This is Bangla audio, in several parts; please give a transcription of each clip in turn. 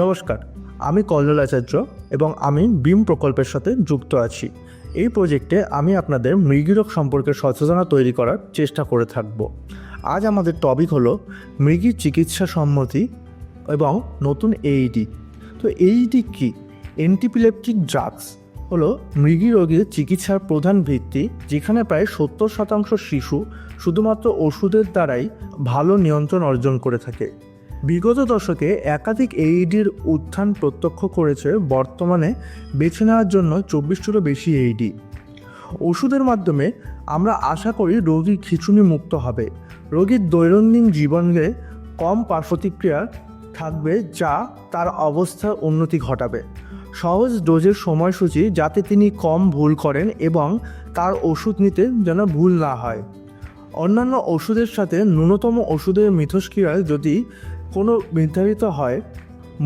নমস্কার, আমি কল্লোল আচার্য এবং আমি বিম প্রকল্পের সাথে যুক্ত আছি। এই প্রজেক্টে আমি আপনাদের মৃগীরোগ সম্পর্কে সচেতনতা তৈরি করার চেষ্টা করে থাকব। আজ আমাদের টপিক হলো মৃগীর চিকিৎসা সম্মতি এবং নতুন এইডি। তো এইডি কি? অ্যান্টিপিলেপটিক ড্রাগস হলো মৃগী রোগের চিকিৎসার প্রধান ভিত্তি, যেখানে প্রায় 70% শিশু শুধুমাত্র ওষুধের দ্বারাই ভালো নিয়ন্ত্রণ অর্জন করে থাকে। বিগত দশকে একাধিক এইডির উত্থান প্রত্যক্ষ করেছে বর্তমানে বেছে নেওয়ার জন্য 24টিরও বেশি এইডি। ওষুধের মাধ্যমে আমরা আশা করি রোগী খিঁচুনি মুক্ত হবে, রোগীর দৈনন্দিন জীবনে কম পার্শ্বপ্রতিক্রিয়া থাকবে যা তার অবস্থার উন্নতি ঘটাবে। সহজ ডোজের সময়সূচি যাতে তিনি কম ভুল করেন এবং তার ওষুধ নিতে যেন ভুল না হয়। অন্যান্য ওষুধের সাথে ন্যূনতম ওষুধের মিথস্ক্রিয়া যদি কোনো নির্ধারিত হয়,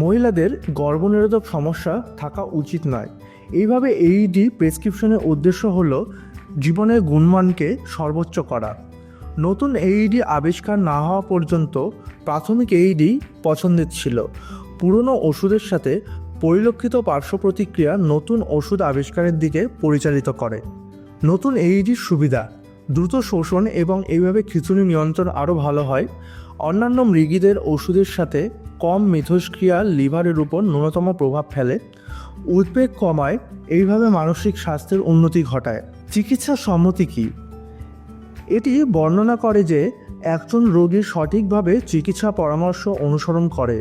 মহিলাদের গর্ভনিরোধক সমস্যা থাকা উচিত নয়। এইভাবে এইডি প্রেসক্রিপশনের উদ্দেশ্য হলো জীবনের গুণমানকে সর্বোচ্চ করা। নতুন এইডি আবিষ্কার না হওয়া পর্যন্ত প্রাথমিক এইডি পছন্দের ছিল। পুরনো ওষুধের সাথে পরিলক্ষিত পার্শ্ব প্রতিক্রিয়া নতুন ওষুধ আবিষ্কারের দিকে পরিচালিত করে। নতুন এইডির সুবিধা: দ্রুত শোষণ এবং এইভাবে খিঁচুনি নিয়ন্ত্রণ আরও ভালো হয়। অন্যান্য মৃগীদের ওষুধের সাথে কম মিথস্ক্রিয়া লিভারের উপর ন্যূনতম প্রভাব ফেলে। উদ্বেগ কমায়, এইভাবে মানসিক স্বাস্থ্যের উন্নতি ঘটায়। চিকিৎসার সম্মতি কী? এটি বর্ণনা করে যে একজন রোগী সঠিকভাবে চিকিৎসা পরামর্শ অনুসরণ করে।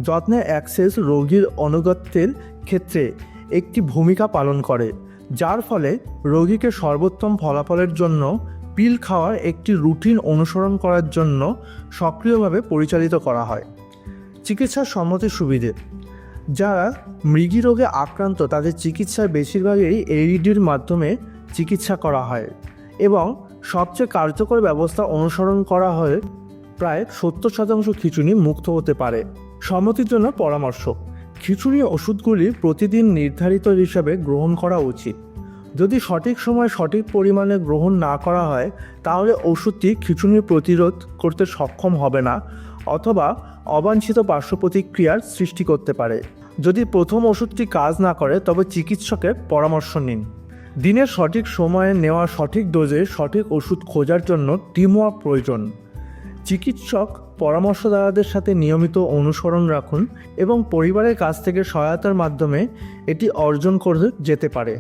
যত্নের অ্যাক্সেস রোগীর আনুগত্যের ক্ষেত্রে একটি ভূমিকা পালন করে, যার ফলে রোগীকে সর্বোত্তম ফলাফলের জন্য পিল খাওয়ার একটি রুটিন অনুসরণ করার জন্য সক্রিয়ভাবে পরিচালিত করা হয়। চিকিৎসার সম্মতির সুবিধে: যারা মৃগী রোগে আক্রান্ত তাদের চিকিৎসার বেশিরভাগই এইডির মাধ্যমে চিকিৎসা করা হয় এবং সবচেয়ে কার্যকর ব্যবস্থা অনুসরণ করা হয়। প্রায় 70% খিঁচুনি মুক্ত হতে পারে। সম্মতির জন্য পরামর্শ: খিঁচুনি ওষুধগুলি প্রতিদিন নির্ধারিত হিসাবে গ্রহণ করা উচিত। যদি সঠিক সময় সঠিক পরিমাণে গ্রহণ না করা হয়, তাহলে ওষুধটি খিঁচুনি প্রতিরোধ করতে সক্ষম হবে না অথবা অবাঞ্ছিত পার্শ্ব প্রতিক্রিয়ার সৃষ্টি করতে পারে। যদি প্রথম ওষুধটি কাজ না করে, তবে চিকিৎসকের পরামর্শ নিন। দিনের সঠিক সময়ে নেওয়া সঠিক ডোজে সঠিক ওষুধ খোঁজার জন্য টিমওয়ার্ক প্রয়োজন। চিকিৎসক পরামর্শদাতাদের সাথে নিয়মিত অনুসরণ রাখুন এবং পরিবারের কাছ থেকে সহায়তার মাধ্যমে এটি অর্জন করে যেতে পারে।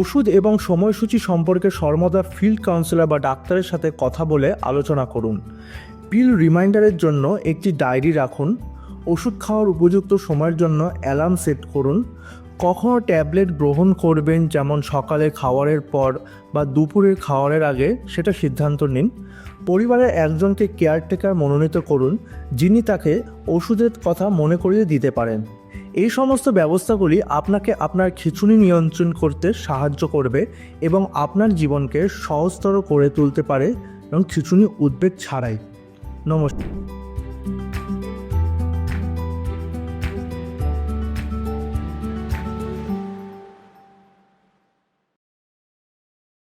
ওষুধ এবং সময়সূচি সম্পর্কে সর্বদা ফিল্ড কাউন্সিলর বা ডাক্তারের সাথে কথা বলে আলোচনা করুন। পিল রিমাইন্ডারের জন্য একটি ডায়েরি রাখুন। ওষুধ খাওয়ার উপযুক্ত সময়ের জন্য অ্যালার্ম সেট করুন। কখনও ট্যাবলেট গ্রহণ করবেন, যেমন সকালে খাওয়ারের পর বা দুপুরের খাওয়ারের আগে, সেটা সিদ্ধান্ত নিন। পরিবারের একজনকে কেয়ারটেকার মনোনীত করুন, যিনি তাকে ওষুধের কথা মনে করিয়ে দিতে পারেন। এই সমস্ত ব্যবস্থাগুলি আপনাকে আপনার খিঁচুনি নিয়ন্ত্রণ করতে সাহায্য করবে এবং আপনার জীবনকে সহজতর করে তুলতে পারে এবং খিঁচুনি উদ্বেগ ছাড়াই। নমস্কার।